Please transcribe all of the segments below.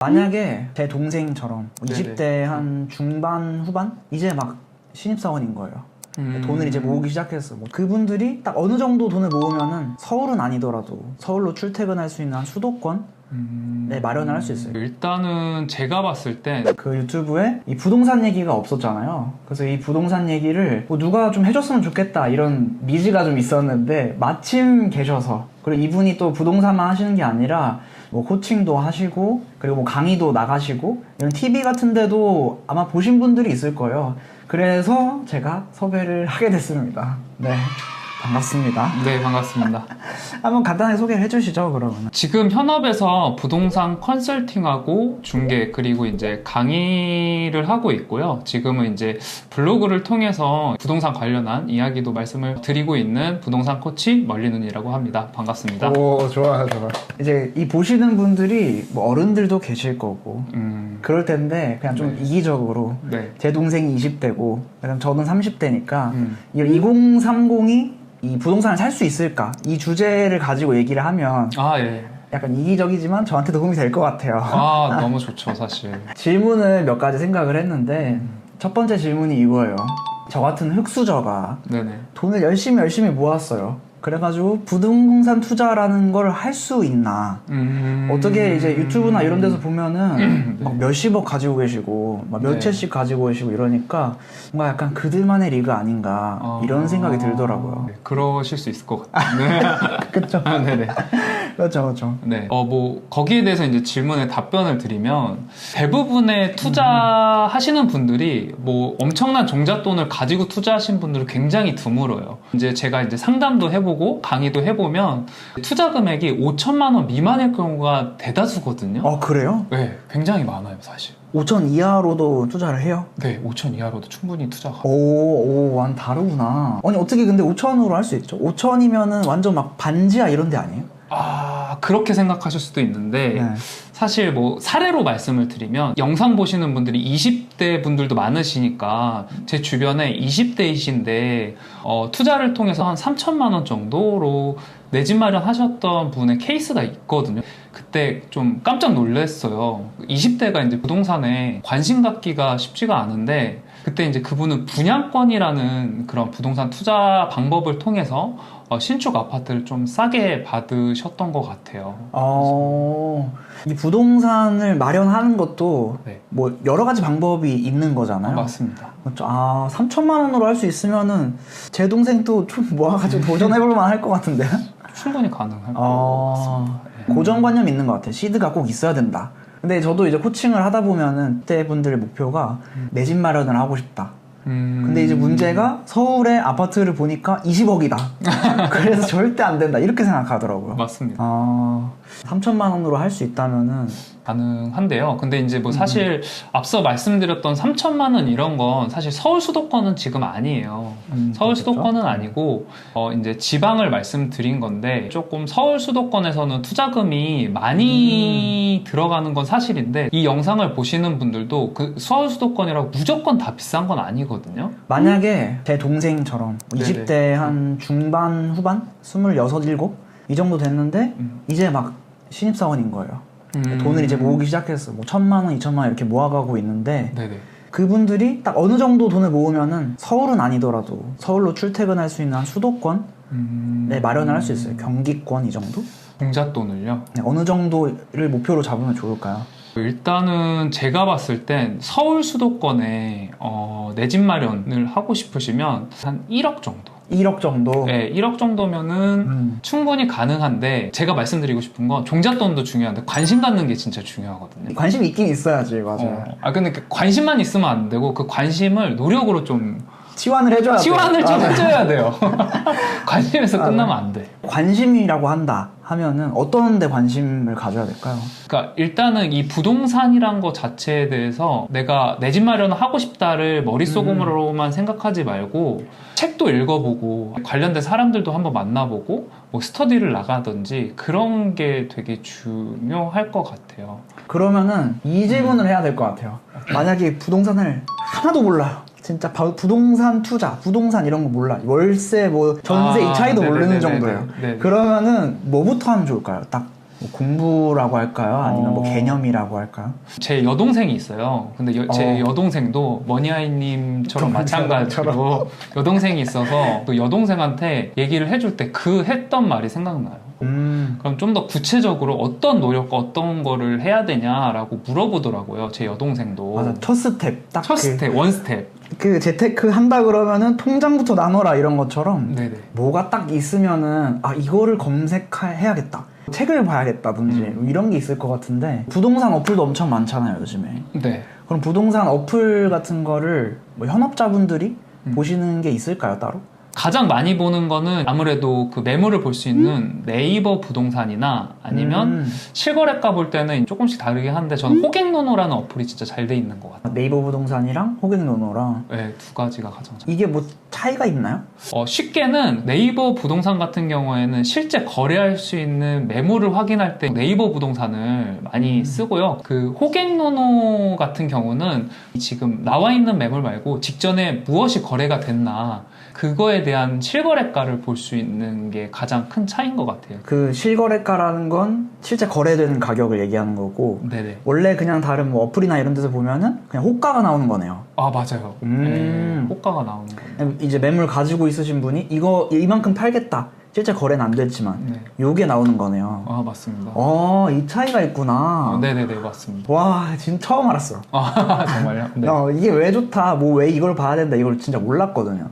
만약에 제 동생처럼 네네. 20대 한 중반 후반 이제 막 신입사원인 거예요. 돈을 이제 모으기 시작했어. 뭐 그분들이 딱 어느 정도 돈을 모으면은 서울은 아니더라도 서울로 출퇴근할 수 있는 한 수도권 네, 마련을 할 수 있어요. 일단은 제가 봤을 땐 그 유튜브에 이 부동산 얘기가 없었잖아요. 그래서 이 부동산 얘기를 뭐 누가 좀 해줬으면 좋겠다 이런 니즈가 좀 있었는데 마침 계셔서, 그리고 이분이 또 부동산만 하시는 게 아니라 뭐 코칭도 하시고 그리고 뭐 강의도 나가시고 이런 TV 같은 데도 아마 보신 분들이 있을 거예요. 그래서 제가 섭외를 하게 됐습니다. 네, 반갑습니다. 네, 반갑습니다. 한번 간단하게 소개를 해주시죠, 그러면. 지금 현업에서 부동산 컨설팅하고 중개 그리고 이제 강의를 하고 있고요. 지금은 이제 블로그를 통해서 부동산 관련한 이야기도 말씀을 드리고 있는 부동산 코치 멀리눈이라고 합니다. 반갑습니다. 오, 좋아요, 좋아요. 이제 이 보시는 분들이 뭐 어른들도 계실 거고 그럴 텐데 그냥 좀 네. 이기적으로 네. 제 동생이 20대고 저는 30대니까 2030이 이 부동산을 살 수 있을까? 이 주제를 가지고 얘기를 하면 아, 예. 약간 이기적이지만 저한테 도움이 될 것 같아요. 아, 너무 좋죠, 사실. 질문을 몇 가지 생각을 했는데 첫 번째 질문이 이거예요. 저 같은 흑수저가 네네. 돈을 열심히 모았어요. 그래가지고 부동산 투자라는 걸 할 수 있나? 어떻게 이제 유튜브나 이런 데서 보면은 막 몇십억 가지고 계시고 막 몇 네. 채씩 가지고 계시고 이러니까 뭔가 약간 그들만의 리그 아닌가 이런 생각이 들더라고요. 네, 그러실 수 있을 것 같아요. 네. 그쵸? 아, 네네. 그렇죠. 네. 뭐, 거기에 대해서 이제 질문에 답변을 드리면, 대부분의 투자하시는 분들이 뭐 엄청난 종잣돈을 가지고 투자하신 분들은 굉장히 드물어요. 이제 제가 이제 상담도 해보고 강의도 해보면 투자 금액이 5천만 원 미만일 경우가 대다수거든요. 그래요? 네. 굉장히 많아요, 사실. 5천 이하로도 투자를 해요? 네. 5천 이하로도 충분히 투자가. 완 다르구나. 아니, 어떻게 근데 5천으로 할 수 있죠? 5천이면은 완전 막 반지하 이런 데 아니에요? 아, 그렇게 생각하실 수도 있는데, 네. 사실 뭐 사례로 말씀을 드리면 영상 보시는 분들이 20대 분들도 많으시니까 제 주변에 20대이신데 투자를 통해서 한 3천만 원 정도로 내 집 마련하셨던 분의 케이스가 있거든요. 그때 좀 깜짝 놀랐어요. 20대가 이제 부동산에 관심 갖기가 쉽지가 않은데 그때 이제 그분은 분양권이라는 그런 부동산 투자 방법을 통해서 신축 아파트를 좀 싸게 받으셨던 것 같아요. 이 부동산을 마련하는 것도 네. 뭐 여러 가지 방법이 있는 거잖아요. 맞습니다. 그렇죠. 3천만 원으로 할 수 있으면은 제 동생도 좀 모아가지고 도전해볼 만할 것 같은데. 충분히 가능할 것 같습니다. 네. 고정관념 있는 것 같아요. 시드가 꼭 있어야 된다. 근데 저도 이제 코칭을 하다 보면은 그때 분들의 목표가 내 집 마련을 하고 싶다. 근데 이제 문제가 서울의 아파트를 보니까 20억이다. 그래서 절대 안 된다. 이렇게 생각하더라고요. 맞습니다. 3천만 원으로 할 수 있다면은 가능한데요. 근데 이제 뭐 사실 앞서 말씀드렸던 3천만 원 이런 건 사실 서울 수도권은 지금 아니에요. 서울 그렇겠죠? 수도권은 아니고 이제 지방을 말씀드린 건데 조금 서울 수도권에서는 투자금이 많이 들어가는 건 사실인데 이 영상을 보시는 분들도 그 서울 수도권이라고 무조건 다 비싼 건 아니거든요. 만약에 제 동생처럼 네네. 20대 한 중반 후반? 26, 7? 이 정도 됐는데 이제 막 신입사원인 거예요. 돈을 이제 모으기 시작했어. 뭐 1,000만 원, 2,000만 원 이렇게 모아가고 있는데 네네. 그분들이 딱 어느 정도 돈을 모으면은 서울은 아니더라도 서울로 출퇴근할 수 있는 한 수도권 네, 마련을 할 수 있어요. 경기권 이 정도? 종잣돈을요? 네, 어느 정도를 목표로 잡으면 좋을까요? 일단은 제가 봤을 땐 서울 수도권에 내 집 마련을 하고 싶으시면 한 1억 정도. 1억 정도? 네, 1억 정도면은 충분히 가능한데 제가 말씀드리고 싶은 건 종잣돈도 중요한데 관심 갖는 게 진짜 중요하거든요. 관심이 있긴 있어야지, 맞아요. 근데 그 관심만 있으면 안 되고 그 관심을 노력으로 좀 치환을 해줘야 돼. 치환을 좀 맞아요. 해줘야 돼요. 관심에서 끝나면 안 돼. 관심이라고 한다 하면은 어떤 데 관심을 가져야 될까요? 그러니까 일단은 이 부동산이란 것 자체에 대해서 내가 내 집 마련을 하고 싶다를 머릿속으로만 생각하지 말고 책도 읽어보고 관련된 사람들도 한번 만나보고 뭐 스터디를 나가든지 그런 게 되게 중요할 것 같아요. 그러면은 이 질문을 해야 될 것 같아요. 만약에 부동산을 하나도 몰라요. 진짜 부동산 투자, 부동산 이런 거 몰라. 월세, 뭐 전세 이 차이도 모르는 정도예요. 네네. 그러면은 뭐부터 하면 좋을까요? 딱 뭐 공부라고 할까요? 아니면 뭐 어. 개념이라고 할까요? 제 여동생이 있어요. 근데 제 여동생도 머니하이님처럼 마찬가지로 여동생이 있어서 또 여동생한테 얘기를 해줄 때 그 했던 말이 생각나요. 그럼 좀 더 구체적으로 어떤 노력과 어떤 거를 해야 되냐라고 물어보더라고요. 제 여동생도. 맞아, 첫 스텝. 딱 첫 스텝, 원 스텝. 그 재테크 한다 그러면은 통장부터 나눠라 이런 것처럼 네네. 뭐가 딱 있으면은 아 이거를 검색해야겠다. 책을 봐야겠다든지 뭐 이런 게 있을 것 같은데 부동산 어플도 엄청 많잖아요 요즘에. 네. 그럼 부동산 어플 같은 거를 뭐 현업자분들이 보시는 게 있을까요 따로? 가장 많이 보는 거는 아무래도 그 매물을 볼 수 있는 네이버 부동산이나 아니면 실거래가 볼 때는 조금씩 다르긴 한데 저는 호갱노노라는 어플이 진짜 잘 돼 있는 것 같아요. 네이버 부동산이랑 호갱노노랑 네, 두 가지가 가장 잘. 이게 뭐 차이가 있나요? 쉽게는 네이버 부동산 같은 경우에는 실제 거래할 수 있는 매물을 확인할 때 네이버 부동산을 많이 쓰고요. 그 호갱노노 같은 경우는 지금 나와 있는 매물 말고 직전에 무엇이 거래가 됐나 그거에 대한 실거래가를 볼 수 있는 게 가장 큰 차이인 것 같아요. 그 실거래가라는 건 실제 거래되는 가격을 얘기하는 거고 네네. 원래 그냥 다른 뭐 어플이나 이런 데서 보면은 그냥 호가가 나오는 거네요. 아 맞아요. 네, 호가가 나오는 거예요. 이제 매물 가지고 있으신 분이 이거 이만큼 팔겠다. 실제 거래는 안 됐지만 네. 요게 나오는 거네요. 아 맞습니다. 이 차이가 있구나. 네네네 맞습니다. 와 진짜 처음 알았어. 아 정말요? 네. 이게 왜 좋다, 뭐 왜 이걸 봐야 된다 이걸 진짜 몰랐거든요.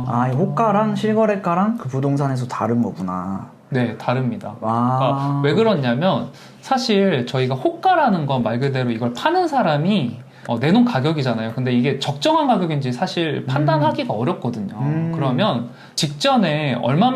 이 호가랑 실거래가랑 그 부동산에서 다른 거구나. 네, 다릅니다. 와. 그러니까 왜 그러냐면 사실 저희가 호가라는 건 말 그대로 이걸 파는 사람이 내놓은 가격이잖아요. 근데 이게 적정한 가격인지 사실 판단하기가 어렵거든요. 그러면 직전에 얼마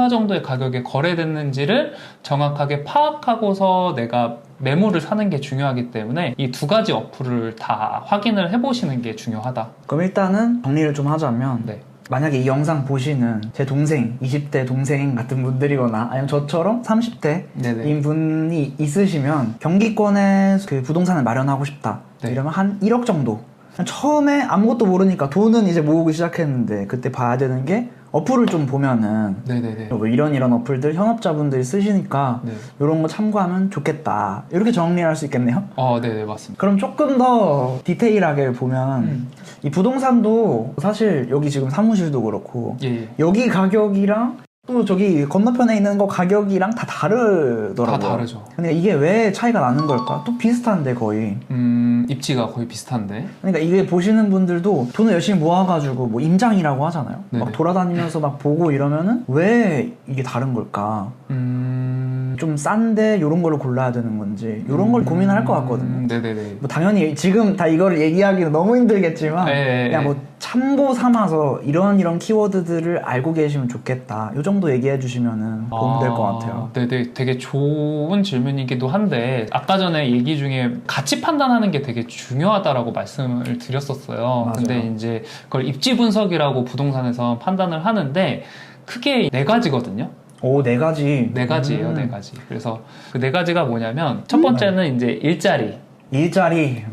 정도의 가격에 거래됐는지를 정확하게 파악하고서 내가 매물을 사는 게 중요하기 때문에 이 두 가지 어플을 다 확인을 해보시는 게 중요하다. 그럼 일단은 정리를 좀 하자면 네. 만약에 이 영상 보시는 제 동생, 20대 동생 같은 분들이거나 아니면 저처럼 30대인 네네. 분이 있으시면 경기권에 그 부동산을 마련하고 싶다. 네. 이러면 한 1억 정도. 처음에 아무것도 모르니까 돈은 이제 모으기 시작했는데 그때 봐야 되는 게 어플을 좀 보면은 네네네. 뭐 이런 어플들 현업자분들이 쓰시니까 네. 이런 거 참고하면 좋겠다. 이렇게 정리할 수 있겠네요. 네네 맞습니다. 그럼 조금 더 디테일하게 보면 이 부동산도 사실 여기 지금 사무실도 그렇고 예. 여기 가격이랑 또 저기 건너편에 있는 거 가격이랑 다 다르더라고요. 다 다르죠. 근데 이게 왜 차이가 나는 걸까? 또 비슷한데 거의. 입지가 거의 비슷한데. 그러니까 이게 보시는 분들도 돈을 열심히 모아가지고 뭐 임장이라고 하잖아요. 네네. 막 돌아다니면서 막 보고 이러면은 왜 이게 다른 걸까? 좀 싼데 이런 걸로 골라야 되는 건지 이런 걸 고민을 할 것 같거든요. 네네네. 뭐 당연히 지금 다 이거를 얘기하기는 너무 힘들겠지만 네. 그냥 뭐 참고 삼아서 이런 키워드들을 알고 계시면 좋겠다. 이 정도 얘기해 주시면은 도움될 것 같아요. 네네. 되게 좋은 질문이기도 한데 아까 전에 얘기 중에 가치 판단하는 게 되게 중요하다라고 말씀을 드렸었어요. 맞아요. 근데 이제 그걸 입지 분석이라고 부동산에서 판단을 하는데 크게 네 가지거든요. 오, 네 가지. 네 가지예요, 네 가지. 그래서 그 네 가지가 뭐냐면 첫 번째는 이제 일자리. 일자리.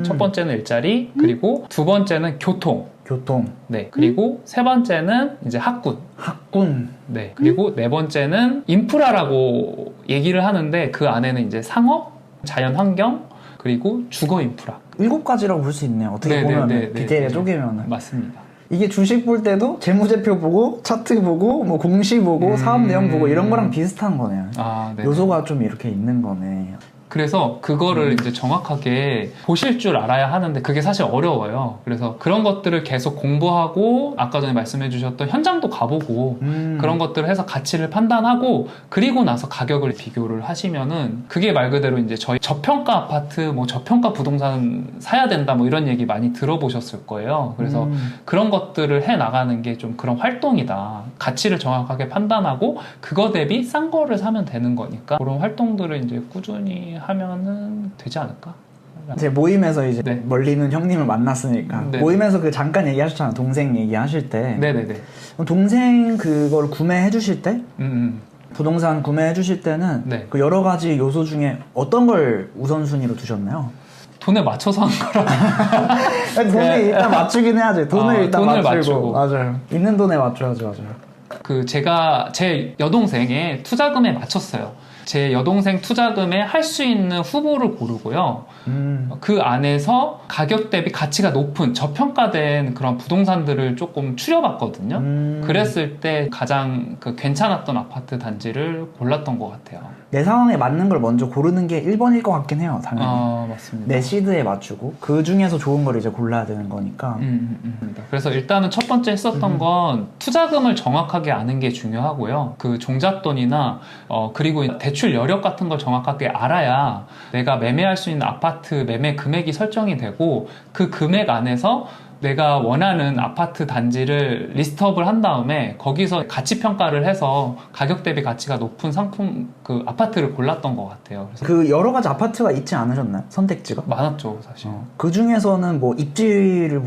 첫 번째는 일자리, 그리고 두 번째는 교통. 교통. 네. 그리고 세 번째는 이제 학군. 학군. 네. 그리고 네 번째는 인프라라고 얘기를 하는데 그 안에는 이제 상업, 자연 환경, 그리고 주거 인프라. 7가지라고 볼 수 있네요. 어떻게 보면 디테일에 쪼개면. 맞습니다. 이게 주식 볼 때도 재무제표 보고 차트 보고 뭐 공시 보고 사업 내용 보고 이런 거랑 비슷한 거네요. 네. 요소가 좀 이렇게 있는 거네. 그래서 그거를 이제 정확하게 보실 줄 알아야 하는데 그게 사실 어려워요. 그래서 그런 것들을 계속 공부하고 아까 전에 말씀해 주셨던 현장도 가보고 그런 것들을 해서 가치를 판단하고 그리고 나서 가격을 비교를 하시면은 그게 말 그대로 이제 저희 저평가 아파트 뭐 저평가 부동산 사야 된다 뭐 이런 얘기 많이 들어보셨을 거예요. 그래서 그런 것들을 해 나가는 게 좀 그런 활동이다. 가치를 정확하게 판단하고 그거 대비 싼 거를 사면 되는 거니까 그런 활동들을 이제 꾸준히 하면은 되지 않을까? 제 모임에서 이제 네. 멀리 있는 형님을 만났으니까 네. 모임에서 그 잠깐 얘기하셨잖아요. 동생 얘기하실 때. 네네네. 동생 그걸 구매해 주실 때 부동산 구매해 주실 때는 네. 그 여러 가지 요소 중에 어떤 걸 우선순위로 두셨나요? 돈에 맞춰서 한 거라. 돈을 일단 맞추긴 해야지. 돈을 일단 돈을 맞추고. 맞추고. 맞아요. 있는 돈에 맞춰야죠. 맞아요. 제가 제 여동생의 투자금에 맞췄어요. 제 여동생 투자금에 할 수 있는 후보를 고르고요. 그 안에서 가격 대비 가치가 높은 저평가된 그런 부동산들을 조금 추려봤거든요. 그랬을 때 가장 괜찮았던 아파트 단지를 골랐던 것 같아요. 내 상황에 맞는 걸 먼저 고르는 게 1번일 것 같긴 해요, 당연히. 맞습니다. 내 시드에 맞추고 그 중에서 좋은 걸 이제 골라야 되는 거니까. 그래서 일단은 첫 번째 했었던 건 투자금을 정확하게 아는 게 중요하고요. 그 종잣돈이나 그리고 대출 여력 같은 걸 정확하게 알아야 내가 매매할 수 있는 아파트 매매 금액이 설정이 되고 그 금액 안에서 내가 원하는 아파트 단지를 리스트업을 한 다음에 거기서 가치 평가를 해서 가격 대비 가치가 높은 상품 그 아파트를 골랐던 것 같아요. 그래서 그 여러 가지 아파트가 있지 않으셨나요? 선택지가? 많았죠, 사실. 그 중에서는 뭐 입지를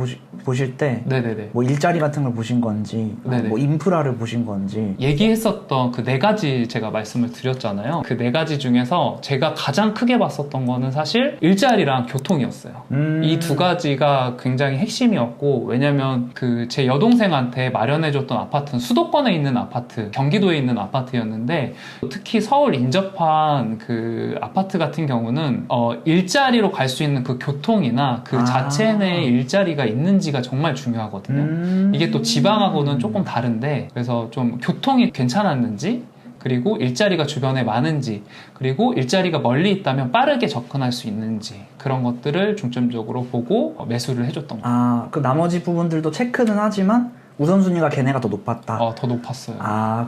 보실 때 네네네. 뭐 일자리 같은 걸 보신 건지, 네네. 뭐 인프라를 보신 건지. 얘기했었던 그 네 가지 제가 말씀을 드렸잖아요. 그 네 가지 중에서 제가 가장 크게 봤었던 거는 사실 일자리랑 교통이었어요. 이 두 가지가 굉장히 핵심이었고, 왜냐면 그 제 여동생한테 마련해줬던 아파트는 수도권에 있는 아파트, 경기도에 있는 아파트였는데, 특히 서울 인접한 그 아파트 같은 경우는 일자리로 갈 수 있는 그 교통이나 그 자체 내에 일자리가 있는지가 정말 중요하거든요. 이게 또 지방하고는 조금 다른데, 그래서 좀 교통이 괜찮았는지, 그리고 일자리가 주변에 많은지, 그리고 일자리가 멀리 있다면 빠르게 접근할 수 있는지, 그런 것들을 중점적으로 보고 매수를 해줬던 거예요. 그 나머지 부분들도 체크는 하지만 우선순위가 걔네가 더 높았다. 더 높았어요.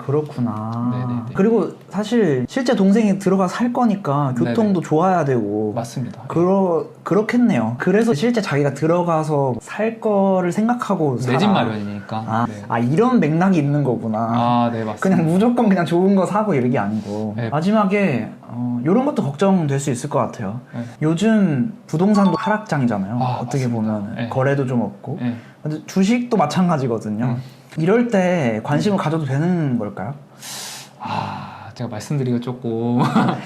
그렇구나. 네네네. 그리고 사실 실제 동생이 들어가 살 거니까 교통도 좋아야 되고. 맞습니다. 그렇겠네요. 그래서 실제 자기가 들어가서 살 거를 생각하고 내 집 마련이니까. 네. 이런 맥락이 있는 거구나. 네, 맞습니다. 그냥 무조건 그냥 좋은 거 사고 이런 게 아니고. 네. 마지막에 이런 것도 걱정될 수 있을 것 같아요. 네. 요즘 부동산도 하락장이잖아요. 어떻게 맞습니다. 보면 네. 거래도 좀 없고. 네. 주식도 마찬가지거든요. 이럴 때 관심을 가져도 되는 걸까요? 제가 말씀드리기가 조금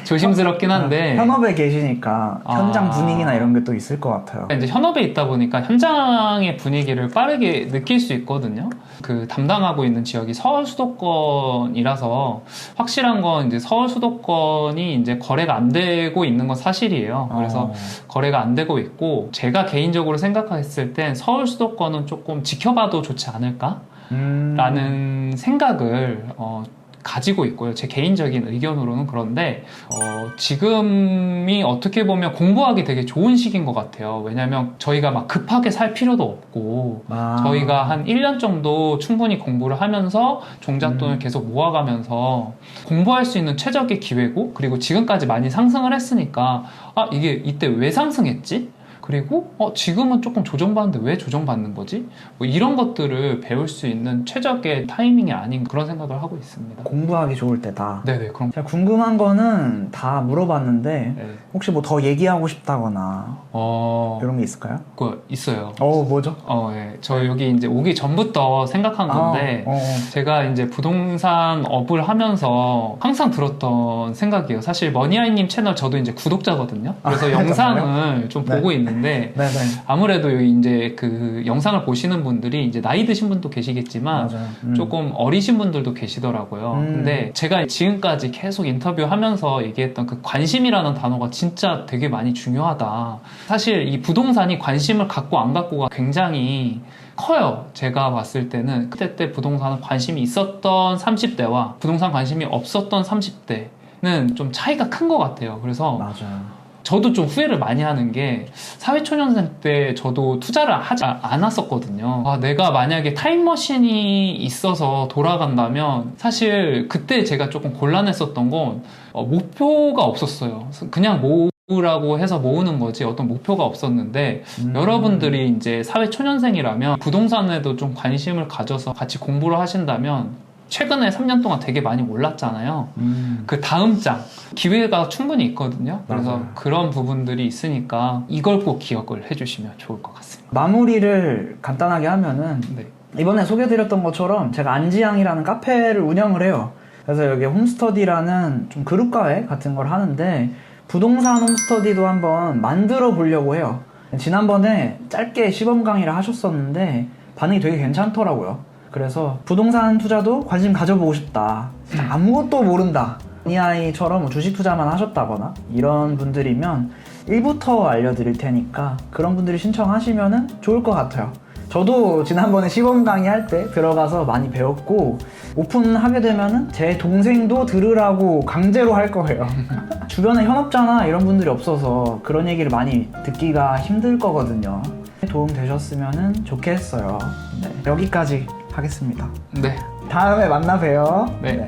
조심스럽긴 한데, 현업에 계시니까 현장 분위기나 이런 게 또 있을 것 같아요. 이제 현업에 있다 보니까 현장의 분위기를 빠르게 느낄 수 있거든요. 그 담당하고 있는 지역이 서울 수도권이라서 확실한 건 이제 서울 수도권이 이제 거래가 안 되고 있는 건 사실이에요. 그래서 거래가 안 되고 있고, 제가 개인적으로 생각했을 땐 서울 수도권은 조금 지켜봐도 좋지 않을까? 라는 생각을 가지고 있고요. 제 개인적인 의견으로는. 그런데 지금이 어떻게 보면 공부하기 되게 좋은 시기인 것 같아요. 왜냐면 저희가 막 급하게 살 필요도 없고, 저희가 한 1년 정도 충분히 공부를 하면서 종잣돈을 계속 모아가면서 공부할 수 있는 최적의 기회고, 그리고 지금까지 많이 상승을 했으니까 이게 이때 왜 상승했지? 그리고 지금은 조금 조정받는데 왜 조정받는 거지? 뭐 이런 것들을 배울 수 있는 최적의 타이밍이 아닌 그런 생각을 하고 있습니다. 공부하기 좋을 때다. 네네. 그럼 제가 궁금한 거는 다 물어봤는데 네. 혹시 뭐 더 얘기하고 싶다거나 이런 게 있을까요? 그거 있어요. 뭐죠? 네. 저 여기 이제 오기 전부터 생각한 건데, 제가 이제 부동산 업을 하면서 항상 들었던 생각이에요. 사실 머니아이님 채널 저도 이제 구독자거든요. 그래서 영상을 좀 보고 있는데, 네네. 아무래도 여기 이제 그 영상을 보시는 분들이 이제 나이 드신 분도 계시겠지만 조금 어리신 분들도 계시더라고요. 근데 제가 지금까지 계속 인터뷰하면서 얘기했던 그 관심이라는 단어가 진짜 되게 많이 중요하다. 사실 이 부동산이 관심을 갖고 안 갖고가 굉장히 커요. 제가 봤을 때는 그때 때 부동산은 관심이 있었던 30대와 부동산 관심이 없었던 30대는 좀 차이가 큰 것 같아요. 그래서 맞아요. 저도 좀 후회를 많이 하는 게, 사회초년생 때 저도 투자를 하지 않았었거든요. 내가 만약에 타임머신이 있어서 돌아간다면, 사실 그때 제가 조금 곤란했었던 건 목표가 없었어요. 그냥 모으라고 해서 모으는 거지 어떤 목표가 없었는데, 여러분들이 이제 사회초년생이라면 부동산에도 좀 관심을 가져서 같이 공부를 하신다면, 최근에 3년 동안 되게 많이 올랐잖아요. 그 다음 장 기회가 충분히 있거든요. 그래서 맞아요. 그런 부분들이 있으니까 이걸 꼭 기억을 해주시면 좋을 것 같습니다. 마무리를 간단하게 하면은, 네. 이번에 소개해드렸던 것처럼 제가 안지향이라는 카페를 운영을 해요. 그래서 여기 홈스터디라는 좀 그룹과외 같은 걸 하는데, 부동산 홈스터디도 한번 만들어 보려고 해요. 지난번에 짧게 시범 강의를 하셨었는데 반응이 되게 괜찮더라고요. 그래서 부동산 투자도 관심 가져보고 싶다, 진짜 아무것도 모른다, 이 아이처럼 주식 투자만 하셨다거나 이런 분들이면 1부터 알려드릴 테니까 그런 분들이 신청하시면 좋을 것 같아요. 저도 지난번에 시범 강의할 때 들어가서 많이 배웠고 오픈하게 되면은 제 동생도 들으라고 강제로 할 거예요. 주변에 현업자나 이런 분들이 없어서 그런 얘기를 많이 듣기가 힘들 거거든요. 도움 되셨으면 좋겠어요. 네, 여기까지 하겠습니다. 네. 다음에 만나 봬요. 네. 네.